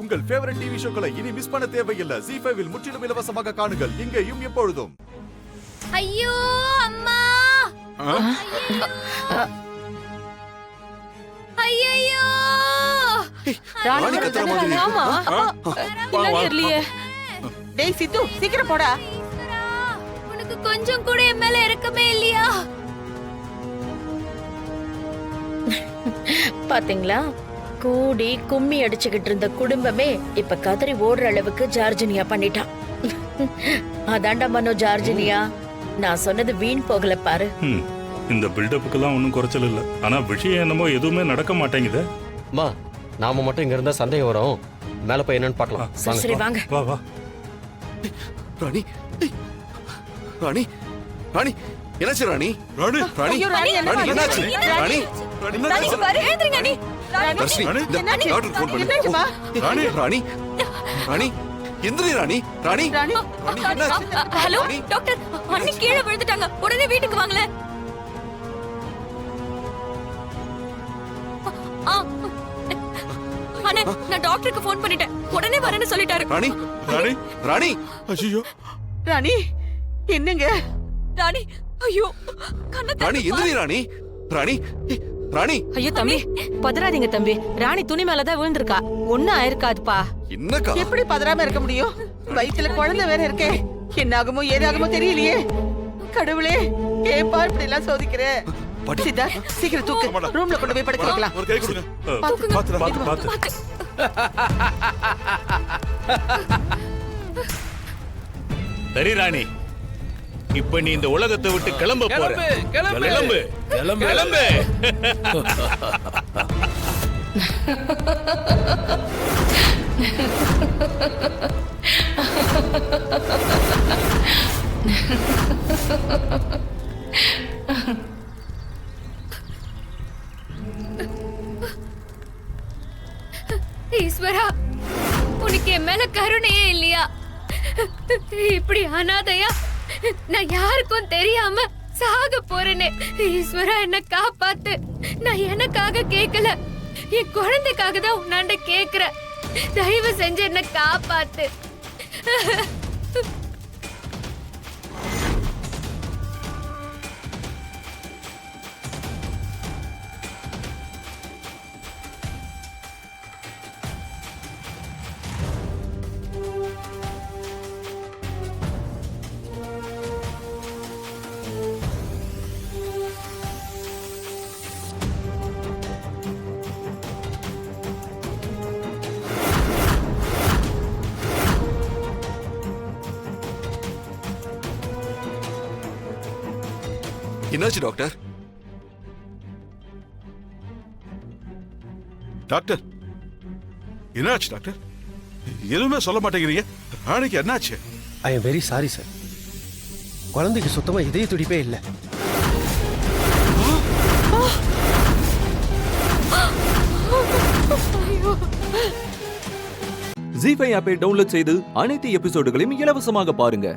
உங்கள் favourite TV ஷோக்களை இனி miss பண்ண தேவையில்லை. ZEE5 இல் முற்றிலும் இலவசமாக காணுங்கள். இங்கேயும் எப்பொழுதும். ஐயோ அம்மா, ஐயோ ராணி கத்துற மாதிரி. டேய் சித்து, சீக்கிரம் போடா. உனக்கு கொஞ்சம் கூட என் மேல இரக்கமே இல்லையா? பாத்தீங்களா, கூடி கும்மி அடிச்சுக்கிட்டு இருந்த குடும்பமே இப்ப கதறி ஓடுற அளவுக்கு ஜார்ஜினியா பண்ணிட்டான். அதாண்டா மனோ ஜார்ஜினியா, நான் சொன்னது வீண் போகல பாரு. இந்த பில்டப்புக்கெல்லாம் ஒன்றும் குறைச்சல் இல்லை. ஆனா விஷயம் என்னமோ எதுவுமே நடக்க மாட்டேங்குது. அம்மா, நாம மட்டும் இங்க இருந்தா சந்தேகம் வரும். மேல போய் என்னன்னு பார்க்கலாம். சரி வாங்க. வா வா. ராணி, ராணி, ராணி, என்னாச்சு ராணி? ராணி, ராணி, ஐயோ, ராணி, ராணி, என்னாச்சு? ராணி, ராணி பாரு, எழுந்திருங்க நீ. தர்ஷினி, இந்த டாக்டர் ஃபோன் பண்ணு. என்னாச்சுமா? ராணி, ராணி, ராணி, எந்திரி ராணி, ராணி, ராணி, ராணி, என்னாச்சு? ஹலோ ராணி, டாக்டர், அண்ணி கீழே விழுந்துட்டாங்க. உடனே வீட்டுக்கு வாங்களே. அண்ணே, நான் டாக்டருக்கு ஃபோன் பண்ணிட்டேன். உடனே வரேன்னு சொல்லிட்டாரு. ராணி, ராணி, ராணி, ஐயோ, ராணி, என்னங்க? ராணி, ஐயோ கண்ணை ராணி, எந்திரி ராணி, ராணி, ராணி. ஐயோ தம்பி, பதறாதீங்க தம்பி. ராணி துணி மேலதான் விழுந்திருக்கா, ஒண்ணும் ஆயிருக்காதுப்பா. என்னக்கா? எப்படி பதறாம இருக்க முடியும்? வயித்துல குழந்தை வேற இருக்கே. என்னாகுமோ ஏதாகுமோ தெரியலையே. கடவுளே, ஏப்பா இப்படி எல்லாம் சோதிக்கிற? சித்தா, சீக்கிரம் தூக்கு. ரூம்ல கொண்டு போய் படுக்க வைக்கலாம். ஒரு கை கொடுங்க. பாத்து பாத்து. சரி ராணி, இப்ப நீ இந்த உலகத்தை விட்டு கிளம்ப போற. கிளம்பு கிளம்பு. ஈஸ்வரா, உனக்கு என் மேல கருணையே இல்லையா? இப்படி அனாதையா நான் யாருக்கும் தெரியாம சாக போறேனே. ஈஸ்வரா, என்ன காப்பாத்து. நான் எனக்காக கேட்கல, என் குழந்தைக்காக தான் உன்னாண்ட கேக்குறேன். தயவு செஞ்சு என்ன காப்பாத்து. என்னாச்சு டாக்டர்? டாக்டர், என்னாச்சு டாக்டர்? எதுவுமே சொல்ல மாட்டேங்கிறீங்க. ராணிக்கு என்னாச்சு? I am very sorry sir. குழந்தைக்கு சுத்தமா இதய துடிப்பே இல்லை. ZEE5 ஆப்பை டவுன்லோட் செய்து அனைத்து எபிசோடுகளையும் இலவசமாக பாருங்க.